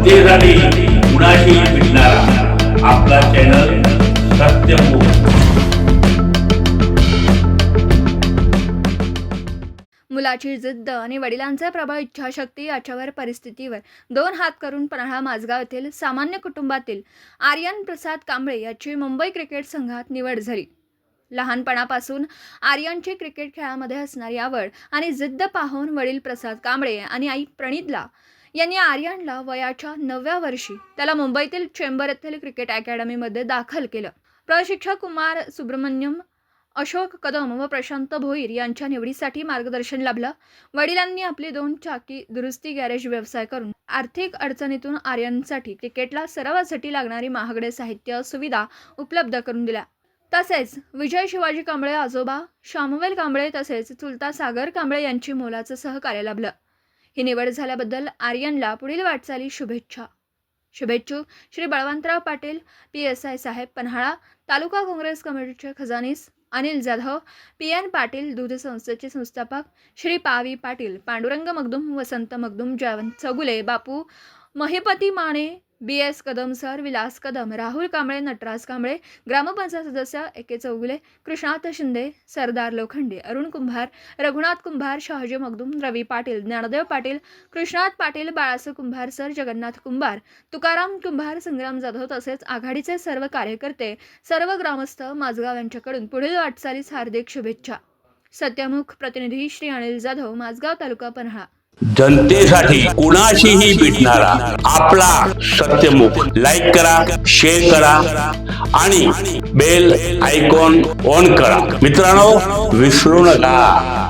जनतेसाठी कुणाशी भेटणारा आपला चॅनल सत्यमुख। मुलाची जिद्द आणि वडिलांचे प्रबळ इच्छाशक्ती याच्यावर परिस्थितीवर दोन हात करून पन्हाळा माझगाव येथील सामान्य कुटुंबातील आर्यन प्रसाद कांबळे याची मुंबई क्रिकेट संघात निवड झाली। लहानपणापासून आर्यनची क्रिकेट खेळामध्ये असणारी आवड आणि जिद्द पाहून वडील प्रसाद कांबळे आणि आई प्रणितला यांनी आर्यनला वयाच्या 9व्या वर्षी त्याला मुंबईतील चेंबर येथील क्रिकेट अकॅडमीमध्ये दाखल केलं। प्रशिक्षक कुमार सुब्रमण्यम, अशोक कदम व प्रशांत भोईर यांच्या निवडीसाठी मार्गदर्शन लाभलं। वडिलांनी आपली 2 चाकी दुरुस्ती गॅरेज व्यवसाय करून आर्थिक अडचणीतून आर्यनसाठी क्रिकेटला सरावासाठी लागणारी महागडे साहित्य सुविधा उपलब्ध करून दिल्या। तसेच विजय शिवाजी कांबळे, आजोबा शामुवेल कांबळे तसेच चुलता सागर कांबळे यांची मोलाचं सहकार्य लाभलं। ही निवड झाल्याबद्दल आर्यनला पुढील वाटचाली शुभेच्छा। शुभेच्छुक श्री बळवंतराव पाटील, PSI साहेब पन्हाळा, तालुका काँग्रेस कमिटीचे खजानीस अनिल जाधव, PN पाटील दूध संस्थेचे संस्थापक श्री पावी पाटील, पांडुरंग मगदुम, वसंत मगदुम, जयवंत चौगुले, बापू महिपती माने, BS कदम सर, विलास कदम, राहुल कांबळे, नटराज कांबळे, ग्रामपंचायत सदस्य एके चौगुले, कृष्णात शिंदे, सरदार लोखंडे, अरुण कुंभार, रघुनाथ कुंभार, शहाजी मगदुम, रवी पाटील, ज्ञानदेव पाटील, कृष्णात पाटील, बाळासाहेब कुंभार सर, जगन्नाथ कुंभार, तुकाराम कुंभार, संग्राम जाधव तसेच आघाडीचे सर्व कार्यकर्ते, सर्व ग्रामस्थ माझगाव यांच्याकडून पुढील वाटचालीस हार्दिक शुभेच्छा। सत्यमुख प्रतिनिधी श्री अनिल जाधव, माझगाव तालुका पन्हाळा। जनतेसाठी कुणाशीही भेटणारा आपला सत्यमुख। लाईक करा, शेअर करा आणि बेल आयकॉन ऑन करा। मित्रांनो, विसरू नका।